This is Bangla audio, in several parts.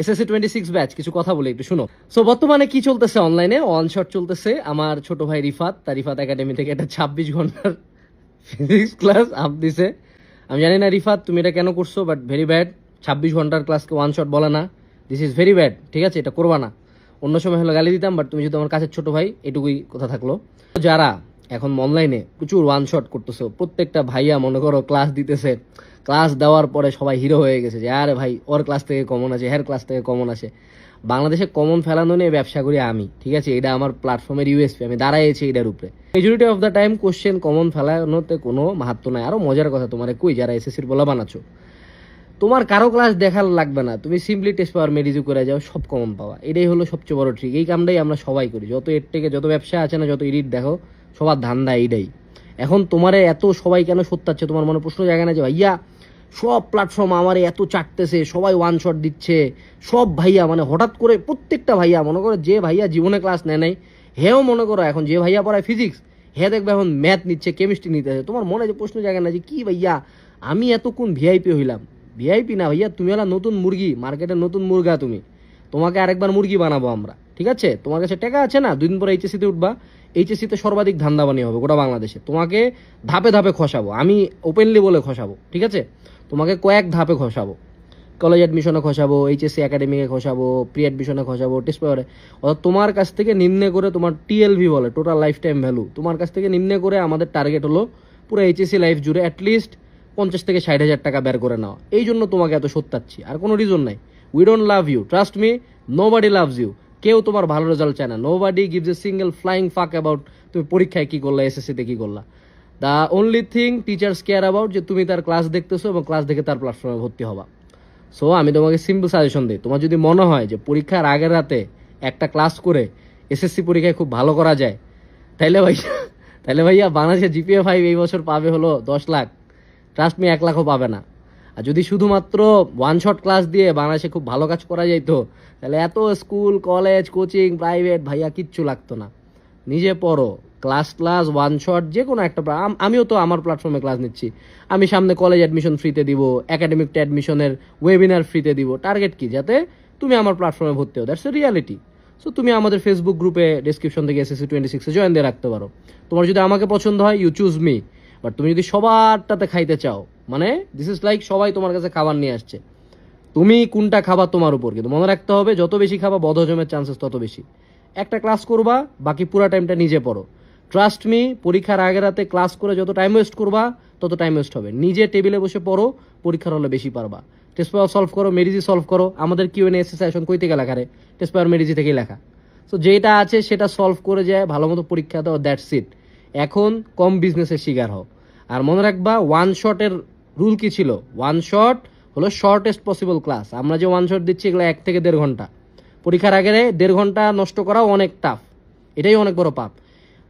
এসএসসি 26 ব্যাচ কিছু কথা বলি একটু শুনো। সো বর্তমানে কি চলতেছে অনলাইনে, ওয়ান শট চলতেছে। আমার ছোট ভাই রিফাত, তার রিফাত একাডেমি থেকে একটা 26 ঘন্টার ফিজিক্স ক্লাস আপ দিছে। আমি জানি না রিফাত তুমি এটা কেন করছো, বাট ভেরি ব্যাড। 26 ঘন্টার ক্লাসকে ওয়ান শট বলে না, দিস ইজ ভেরি ব্যাড। ঠিক আছে, এটা করবা না। অন্য সময় হলো গালি দিতাম, বাট তুমি যদি আমার কাছের ছোট ভাই, এটুকুই কথা থাকলো। যারা এখন অনলাইনে প্রচুর ওয়ান শট করতেছে, প্রত্যেকটা ভাইয়া মনে করো ক্লাস দিতেছে, ক্লাস দেওয়ার পরে সবাই হিরো হয়ে গেছে যে আরে ভাই ওর ক্লাস থেকে কমন আছে, হের ক্লাস থেকে কমন আছে। বাংলাদেশে কমন ফেলানো নিয়ে ব্যবসা করি আমি, ঠিক আছে, এটা আমার প্ল্যাটফর্মের ইউএসপি, আমি দাঁড়াইছি এটার উপরে। Majority of the time question common ফেলানোতে কোনো মাহাত্ম নাই। আরো মজার কথা, তোমার কই যারা এসএসসির বলা বানাচ্ছ, তোমার কারো ক্লাস দেখার লাগবে না, তুমি সিম্পলি টেস্ট পাওয়ার মেডিজু করে যাও, সব কমন পাওয়া। এটাই হলো সবচেয়ে বড় ট্রিক। এই কামটাই আমরা সবাই করি, যত এর থেকে যত ব্যবসা আছে না, যত এডিট দেখো, সবার ধান্দা এইটাই। এখন তোমারে এত সবাই কেন সত্যাচ্ছে, তোমার মনে প্রশ্ন জায়গা না যে ভাইয়া সব প্ল্যাটফর্ম আমার এত চাটতেছে, সবাই ওয়ান শট দিচ্ছে, সব ভাইয়া মানে হঠাৎ করে প্রত্যেকটা ভাইয়া মনে করো, যে ভাইয়া জীবনে ক্লাস নেয় নাই হেও মনে করো এখন যে ভাইয়া পড়ায় ফিজিক্স, হে দেখবে এখন ম্যাথ নিচ্ছে, কেমিস্ট্রি নিতেছে। তোমার মনে যে প্রশ্ন জায়গা না যে কি ভাইয়া আমি এতক্ষণ ভিআইপি হইলাম। ভিআইপি না ভাইয়া, তুমি হলো নতুন মুরগি, মার্কেটের নতুন মুরগা তুমি। তোমাকে আরেকবার মুরগি বানাবো আমরা, ঠিক আছে? তোমার কাছে টাকা আছে না, 2 দিন পরে এইচএসসিতে উঠবা, এইচএসসিতে সর্বাধিক ধান্দাবানি হবে গোটা বাংলাদেশে। তোমাকে ধাপে ধাপে খসাবো, আমি ওপেনলি বলে খসাবো, ঠিক আছে? তোমাকে কয়েক ধাপে খসাবো, কলেজ অ্যাডমিশনে খসাবো, এইচএসসি একাডেমিকে খসাবো, প্রি অ্যাডমিশনে খসাবো, টেস্ট পেপারে। অর্থাৎ তোমার কাছ থেকে নিম্নে করে, তোমার টিএলভি বলে টোটাল লাইফ টাইম ভ্যালু, তোমার কাছ থেকে নিম্নে করে আমাদের টার্গেট হলো পুরো এইচএসসি লাইফ জুড়ে অ্যাটলিস্ট 50 থেকে 60 হাজার টাকা বের করে নেওয়া। এই জন্য তোমাকে এত সত্যাচ্ছি, আর কোনো রিজন নাই। We don't love you, trust me, nobody loves you. কেউ তোমার ভালো রেজাল্ট চায় না, nobody gives a single flying fuck about তুমি পরীক্ষায় কি করলা, এসএসসিতে কি করলা। The only thing teachers care about যে তুমি তার ক্লাস দেখতেছো এবং ক্লাস দেখে তার প্ল্যাটফর্মে ভর্তি হবা। সো আমি তোমাকে সিম্পল সাজেশন দিই, তোমার যদি মনে হয় যে পরীক্ষার আগের রাতে একটা ক্লাস করে এসএসসি পরীক্ষায় খুব ভালো করা যায়, তাইলে ভাইয়া বাংলাদেশে জিপিএ 5 এই বছর পাবে হলো 10 লাখ। ট্রাস্ট মি, 1 লাখও পাবে না। আর যদি শুধুমাত্র ওয়ান শট ক্লাস দিয়ে বাংলাদেশে খুব ভালো কাজ করা যাইতো, তাহলে এত স্কুল কলেজ কোচিং প্রাইভেট ভাইয়া কিচ্ছু লাগতো না। নিজে পড়ো, ক্লাস ওয়ান শট যে কোনো একটা। আমিও তো আমার প্ল্যাটফর্মে ক্লাস নিচ্ছি, আমি সামনে কলেজ অ্যাডমিশন ফ্রিতে দিব, একাডেমিক অ্যাডমিশনের ওয়েবিনার ফ্রিতে দিব। টার্গেট কি, যাতে তুমি আমার প্ল্যাটফর্মে ভর্তি হও, দ্যাটস এ রিয়ালিটি। সো তুমি আমাদের ফেসবুক গ্রুপে ডেসক্রিপশন থেকে এসএসসি 26 জয়েন দিয়ে রাখতে পারো। তোমার যদি আমাকে পছন্দ হয়, ইউ চুজ মি। বাট তুমি যদি সবারটাতে খাইতে চাও, মানে দিস ইজ লাইক সবাই তোমার কাছে খাবার নিয়ে আসছে, তুমি কোনটা খাবার তোমার উপর। কিন্তু মনে রাখতে হবে, যত বেশি খাবা বদহজমের চান্সেস তত বেশি। একটা ক্লাস করবা, বাকি পুরো টাইমটা নিজে পড়ো। ট্রাস্ট মি, পরীক্ষার আগের রাতে ক্লাস করে যত টাইম ওয়েস্ট করবা তত টাইম ওয়েস্ট হবে। নিজে টেবিলে বসে পড়ো, পরীক্ষার হলে বেশি পারবা। টেস্ট পেপার সলভ করো, মেডিজি সলভ করো। আমাদের কিউএনএ সেশন কই থেকে লেখা রে? টেস্ট পেপার মেডিজি থেকেই লেখা। সো যেটা আছে সেটা সলভ করে যায়, ভালো মতো পরীক্ষা দাও, দ্যাটস ইট। এখন কম বিজনেসের শিকার হও। আর মনে রাখবা, ওয়ান শটের রুল কি ছিল? ওয়ান শট হলো শর্টেস্ট পসিবল ক্লাস। আমরা যে ওয়ান শট দিচ্ছি এগুলো 1 থেকে 1.5 ঘন্টা। পরীক্ষার আগে 1.5 ঘন্টা নষ্ট করাও অনেক টাফ, এটাই অনেক বড় পাপ।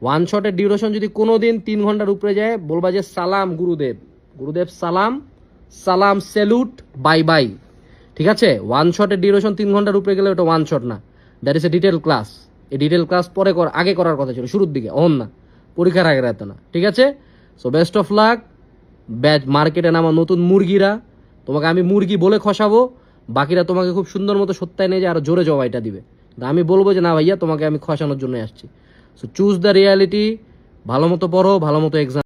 ওয়ান শটের ডিউরেশন যদি কোনো দিন 3 ঘন্টার উপরে যায়, বলবা যে সালাম গুরুদেব, গুরুদেব সালাম, সালাম স্যালুট, বাই বাই। ঠিক আছে, ওয়ান শটের ডিউরেশন 3 ঘন্টার উপরে গেলে ওটা ওয়ান শট না, that is a detail class. এই ডিটেল ক্লাস পরে আগে করার কথা ছিল, শুরুর দিকে, অন না, পরীক্ষার আগে রাতে না। ঠিক আছে, so best of luck. Batch মার্কেটে নামা নতুন মুরগিরা, তোমাকে আমি মুরগি বলে খসাবো, বাকিরা তোমাকে খুব সুন্দর মতো সত্যায় নিয়ে যে আরো জোরে জবাইটা দিবে। আমি বলবো যে না ভাইয়া, তোমাকে আমি খসানোর জন্য আসছি। সো চুজ দ্য রিয়ালিটি, ভালো মতো পড়ো, ভালো মতো এক্সাম।